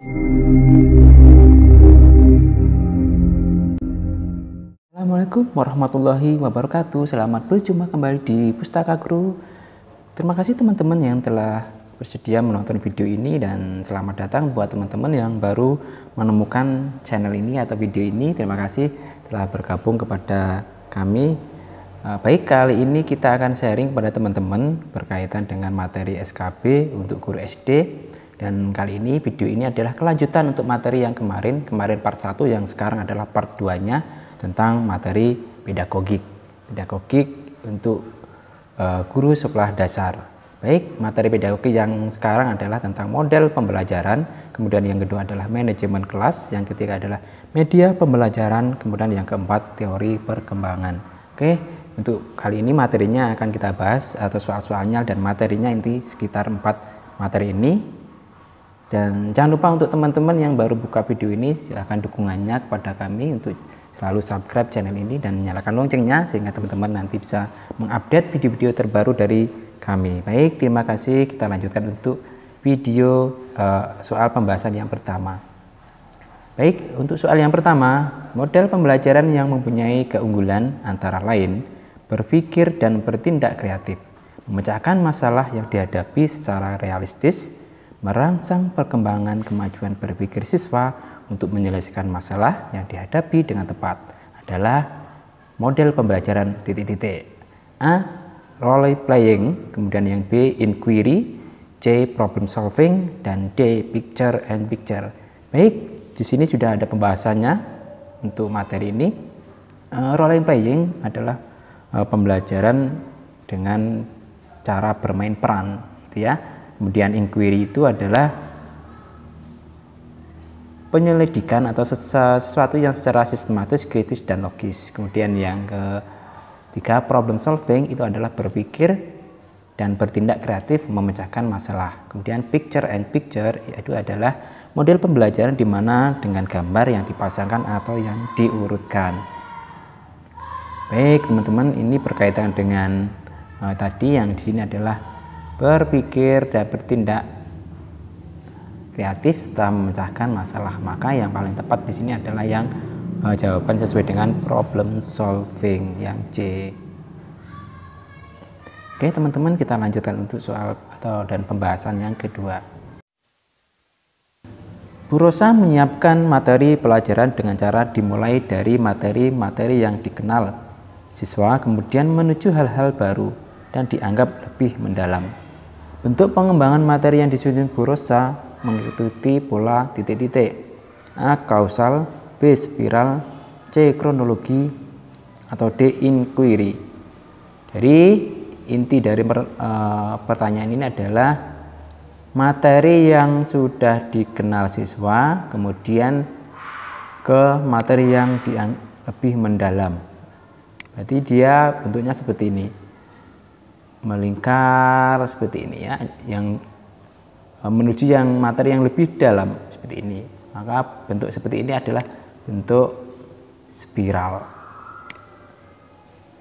Assalamualaikum warahmatullahi wabarakatuh. Selamat berjumpa kembali di Pustaka Guru. Terima kasih teman-teman yang telah bersedia menonton video ini, dan selamat datang buat teman-teman yang baru menemukan channel ini atau video ini. Terima kasih telah bergabung kepada kami. Baik, kali ini kita akan sharing kepada teman-teman berkaitan dengan materi SKB untuk guru SD. Dan kali ini video ini adalah kelanjutan untuk materi yang kemarin part 1, yang sekarang adalah part 2-nya tentang materi pedagogik untuk guru sekolah dasar. Baik, materi pedagogik yang sekarang adalah tentang model pembelajaran, kemudian yang kedua adalah manajemen kelas, yang ketiga adalah media pembelajaran, kemudian yang keempat teori perkembangan. Oke, untuk kali ini materinya akan kita bahas atau soal-soalnya dan materinya inti sekitar 4 materi ini. Dan jangan lupa untuk teman-teman yang baru buka video ini, silahkan dukungannya kepada kami untuk selalu subscribe channel ini dan nyalakan loncengnya sehingga teman-teman nanti bisa mengupdate video-video terbaru dari kami. Baik, terima kasih. Kita lanjutkan untuk video soal pembahasan yang pertama. Baik, untuk soal yang pertama, model pembelajaran yang mempunyai keunggulan antara lain berpikir dan bertindak kreatif, memecahkan masalah yang dihadapi secara realistis, merangsang perkembangan kemajuan berpikir siswa untuk menyelesaikan masalah yang dihadapi dengan tepat adalah model pembelajaran titik-titik. A. Role playing, kemudian yang B. Inquiry, C. Problem solving, dan D. Picture and picture. Baik, di sini sudah ada pembahasannya untuk materi ini. Role playing adalah pembelajaran dengan cara bermain peran, gitu ya. Kemudian inquiry itu adalah penyelidikan atau sesuatu yang secara sistematis, kritis, dan logis. Kemudian yang ketiga, problem solving itu adalah berpikir dan bertindak kreatif memecahkan masalah. Kemudian picture and picture itu adalah model pembelajaran di mana dengan gambar yang dipasangkan atau yang diurutkan. Baik teman-teman, ini berkaitan dengan tadi yang di sini adalah berpikir dan bertindak kreatif setelah memecahkan masalah. Maka yang paling tepat di sini adalah yang jawaban sesuai dengan problem solving, yang C. Oke teman-teman, kita lanjutkan untuk soal dan pembahasan yang kedua. Bu Rosa menyiapkan materi pelajaran dengan cara dimulai dari materi-materi yang dikenal siswa, kemudian menuju hal-hal baru dan dianggap lebih mendalam. Bentuk pengembangan materi yang disusun Bu Rosa mengikuti pola titik-titik. A. Kausal, B. Spiral, C. Kronologi, atau D. Inquiry. Jadi inti dari pertanyaan ini adalah materi yang sudah dikenal siswa, kemudian ke materi yang lebih mendalam. Berarti dia bentuknya seperti ini, melingkar seperti ini ya, yang menuju yang materi yang lebih dalam seperti ini. Maka bentuk seperti ini adalah bentuk spiral.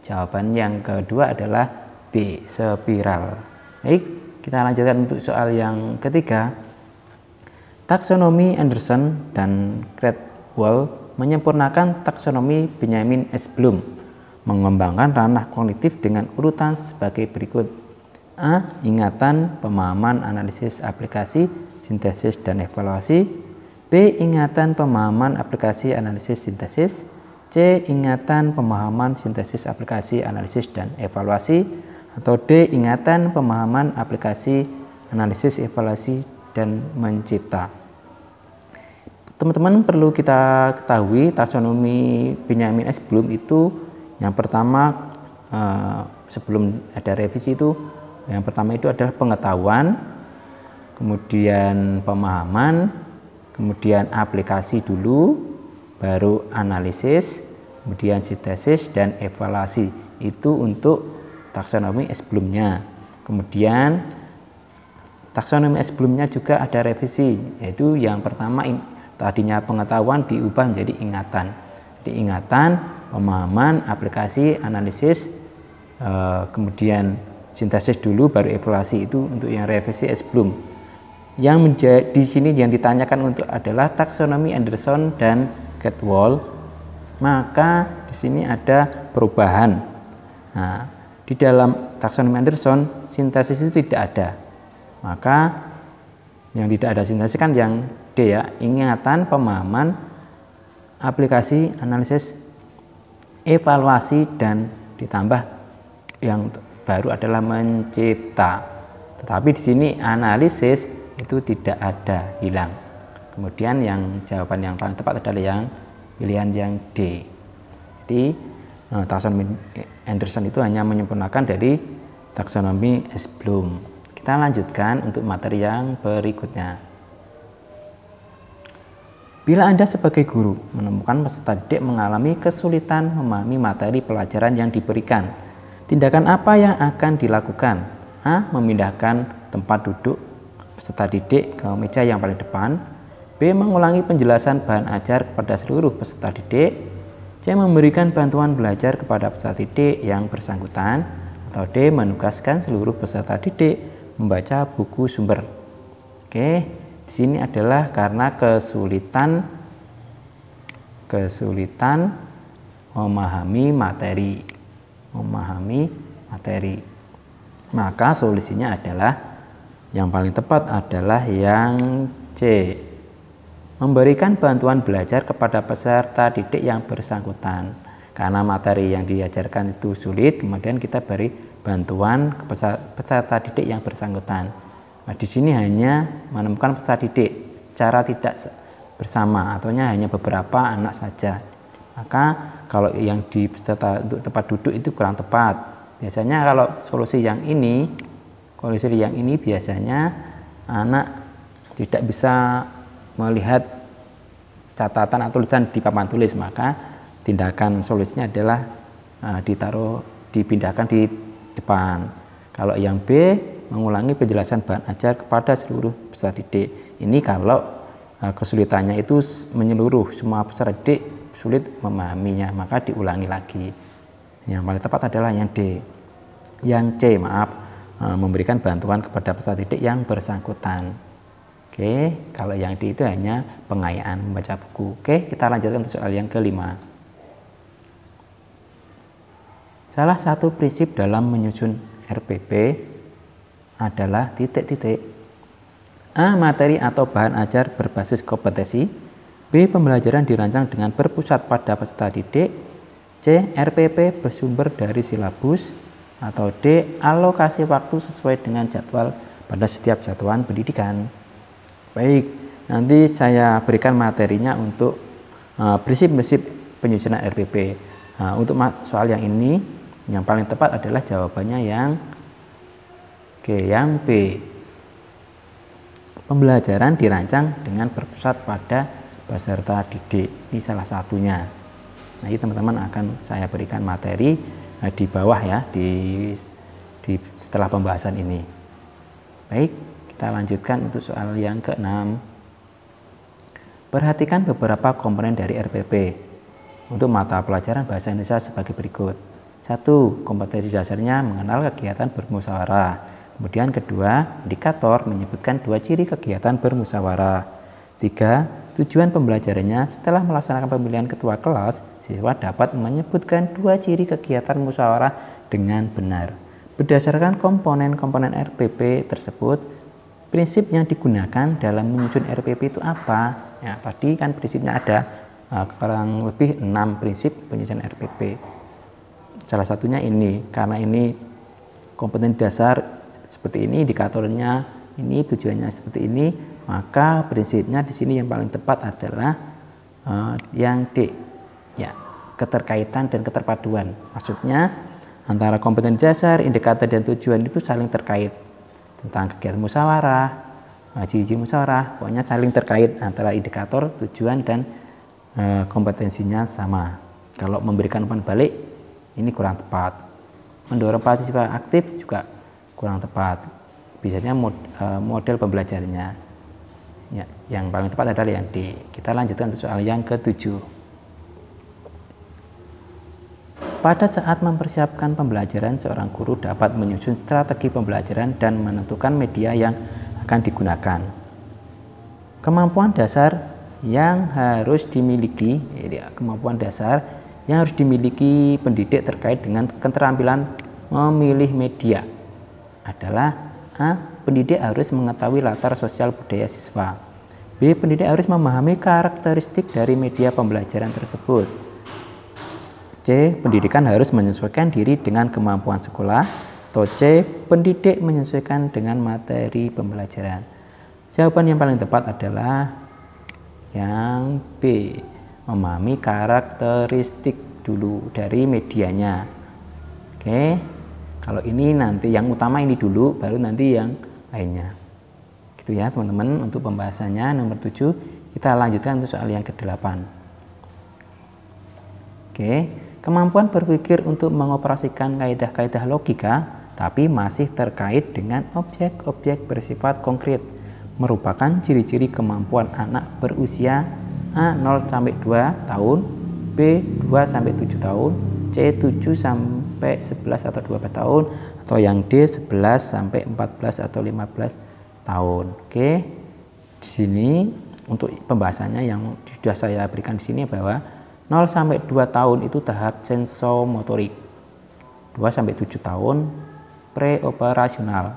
Jawaban yang kedua adalah B, spiral. Baik, kita lanjutkan untuk soal yang ketiga. Taksonomi Anderson dan Caldwell menyempurnakan taksonomi Benjamin S. Bloom, mengembangkan ranah kognitif dengan urutan sebagai berikut. A. Ingatan, pemahaman, analisis, aplikasi, sintesis, dan evaluasi. B. Ingatan, pemahaman, aplikasi, analisis, sintesis. C. Ingatan, pemahaman, sintesis, aplikasi, analisis, dan evaluasi. Atau D. Ingatan, pemahaman, aplikasi, analisis, evaluasi, dan mencipta. Teman-teman perlu kita ketahui taksonomi Benjamin S. Bloom itu yang pertama, sebelum ada revisi itu, yang pertama itu adalah pengetahuan, kemudian pemahaman, kemudian aplikasi dulu, baru analisis, kemudian sintesis, dan evaluasi. Itu untuk taksonomi S. Bloom-nya. Kemudian taksonomi S. Bloom-nya juga ada revisi, yaitu yang pertama tadinya pengetahuan diubah menjadi ingatan. Jadi ingatan, pemahaman, aplikasi, analisis, kemudian sintesis dulu baru evaluasi. Itu untuk yang revisi S. Bloom. yang di sini yang ditanyakan untuk adalah taksonomi Anderson dan Catwall, maka di sini ada perubahan. Nah, di dalam taksonomi Anderson sintesis itu tidak ada, maka yang tidak ada sintesis kan yang D ya, ingatan, pemahaman, aplikasi, analisis, evaluasi, dan ditambah yang baru adalah mencipta. Tetapi di sini analisis itu tidak ada, hilang. Kemudian yang jawaban yang paling tepat adalah yang pilihan yang D. Jadi taksonomi Anderson itu hanya menyempurnakan dari taksonomi S. Bloom. Kita lanjutkan untuk materi yang berikutnya. Bila Anda sebagai guru menemukan peserta didik mengalami kesulitan memahami materi pelajaran yang diberikan, tindakan apa yang akan dilakukan? A. Memindahkan tempat duduk peserta didik ke meja yang paling depan. B. Mengulangi penjelasan bahan ajar kepada seluruh peserta didik. C. Memberikan bantuan belajar kepada peserta didik yang bersangkutan. Atau D. Menugaskan seluruh peserta didik membaca buku sumber. Oke, di sini adalah karena kesulitan memahami materi. Maka solusinya adalah yang paling tepat adalah yang C. Memberikan bantuan belajar kepada peserta didik yang bersangkutan. Karena materi yang diajarkan itu sulit, kemudian kita beri bantuan ke peserta didik yang bersangkutan. Nah, di sini hanya menemukan peserta didik secara tidak bersama, atau hanya beberapa anak saja. Maka kalau yang di peserta untuk tempat duduk itu kurang tepat. Biasanya kalau solusi yang ini biasanya anak tidak bisa melihat catatan atau tulisan di papan tulis, maka tindakan solusinya adalah dipindahkan di depan. Kalau yang B, mengulangi penjelasan bahan ajar kepada seluruh peserta didik. Ini kalau kesulitannya itu menyeluruh, semua peserta didik sulit memahaminya, maka diulangi lagi. Yang paling tepat adalah yang D. Yang C, memberikan bantuan kepada peserta didik yang bersangkutan. Oke, kalau yang D itu hanya pengayaan membaca buku. Oke, kita lanjutkan untuk soal yang kelima. Salah satu prinsip dalam menyusun RPP adalah titik-titik. A. Materi atau bahan ajar berbasis kompetensi. B. Pembelajaran dirancang dengan berpusat pada peserta didik. C. RPP bersumber dari silabus. Atau D. Alokasi waktu sesuai dengan jadwal pada setiap satuan pendidikan. Baik, nanti saya berikan materinya untuk prinsip-prinsip penyusunan RPP. Untuk soal yang ini, yang paling tepat adalah jawabannya yang B. Pembelajaran dirancang dengan berpusat pada peserta didik. Ini salah satunya. Nah, ini teman-teman akan saya berikan materi di bawah ya, setelah pembahasan ini. Baik, kita lanjutkan untuk soal yang ke-6. Perhatikan beberapa komponen dari RPP untuk mata pelajaran bahasa Indonesia sebagai berikut. 1. Kompetensi dasarnya mengenal kegiatan bermusyawarah. Kemudian kedua, indikator menyebutkan 2 ciri kegiatan bermusyawarah. 3. Tujuan pembelajarannya setelah melaksanakan pemilihan ketua kelas, siswa dapat menyebutkan 2 ciri kegiatan musyawarah dengan benar. Berdasarkan komponen-komponen RPP tersebut, prinsip yang digunakan dalam menyusun RPP itu apa? Ya, tadi kan prinsipnya ada kurang lebih 6 prinsip penyusunan RPP. Salah satunya ini, karena ini komponen dasar seperti ini, indikatornya ini, tujuannya seperti ini, maka prinsipnya di sini yang paling tepat adalah yang D, ya, keterkaitan dan keterpaduan. Maksudnya antara komponen dasar, indikator dan tujuan itu saling terkait. Tentang kegiatan musyawarah, ciri-ciri musyawarah, pokoknya saling terkait antara indikator, tujuan dan kompetensinya sama. Kalau memberikan umpan balik ini kurang tepat. Mendorong partisipasi aktif juga kurang tepat. Biasanya model pembelajarannya. Ya, yang paling tepat adalah yang D. Kita lanjutkan untuk soal yang ke-7. Pada saat mempersiapkan pembelajaran, seorang guru dapat menyusun strategi pembelajaran dan menentukan media yang akan digunakan. kemampuan dasar yang harus dimiliki, kemampuan dasar yang harus dimiliki pendidik terkait dengan keterampilan memilih media adalah A. Pendidik harus mengetahui latar sosial budaya siswa. B. Pendidik harus memahami karakteristik dari media pembelajaran tersebut. C. Pendidikan harus menyesuaikan diri dengan kemampuan sekolah. Atau C. Pendidik menyesuaikan dengan materi pembelajaran. Jawaban yang paling tepat adalah yang B. Memahami karakteristik dulu dari medianya. Oke, kalau ini nanti yang utama ini dulu, baru nanti yang lainnya. Gitu ya teman-teman, untuk pembahasannya nomor 7. Kita lanjutkan untuk soal yang ke-8. Oke, kemampuan berpikir untuk mengoperasikan kaidah-kaidah logika tapi masih terkait dengan objek-objek bersifat konkret merupakan ciri-ciri kemampuan anak berusia A 0-2 tahun, B 2-7 tahun, C 7-11 atau 12 tahun, atau yang D 11-14 atau 15 tahun. Oke. Di sini untuk pembahasannya yang sudah saya berikan di sini bahwa 0-2 tahun itu tahap sensomotorik. 2-7 tahun preoperasional.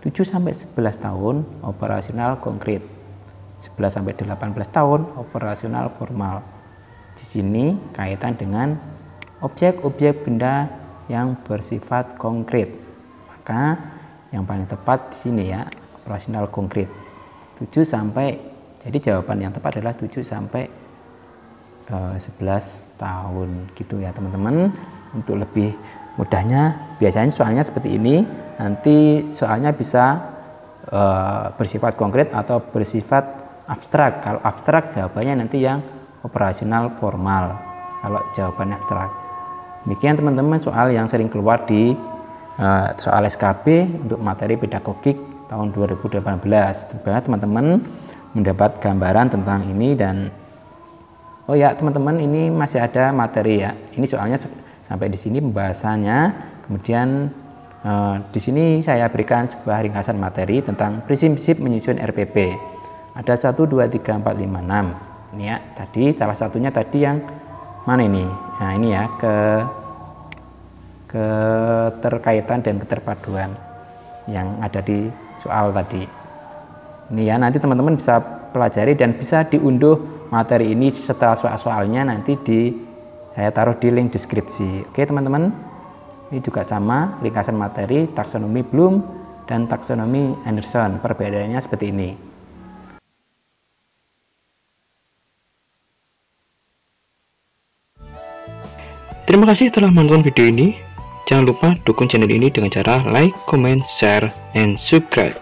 7-11 tahun operasional konkret. 11-18 tahun operasional formal. Di sini kaitan dengan objek-objek benda yang bersifat konkret. Maka yang paling tepat di sini ya, operasional konkret. 7 jawaban yang tepat adalah 7-11 tahun gitu ya teman-teman. Untuk lebih mudahnya biasanya soalnya seperti ini. Nanti soalnya bisa bersifat konkret atau bersifat abstrak. Kalau abstrak jawabannya nanti yang operasional formal. Kalau jawabannya abstrak. Demikian teman-teman soal yang sering keluar di soal SKB untuk materi pedagogik tahun 2018. Semoga teman-teman mendapat gambaran tentang ini. Dan oh ya teman-teman, ini masih ada materi ya. Ini soalnya sampai di sini pembahasannya. Kemudian di sini saya berikan sebuah ringkasan materi tentang prinsip-prinsip menyusun RPP. Ada 1, 2, 3, 4, 5, 6. Ini ya, tadi salah satunya tadi yang mana ini? Nah ini ya, keterkaitan dan keterpaduan yang ada di soal tadi. Ini ya, nanti teman-teman bisa pelajari dan bisa diunduh materi ini setelah soal-soalnya nanti saya taruh di link deskripsi. Oke teman-teman. Ini juga sama, ringkasan materi taksonomi Bloom dan taksonomi Anderson. Perbedaannya seperti ini. Terima kasih telah menonton video ini. Jangan lupa dukung channel ini dengan cara like, comment, share, and subscribe.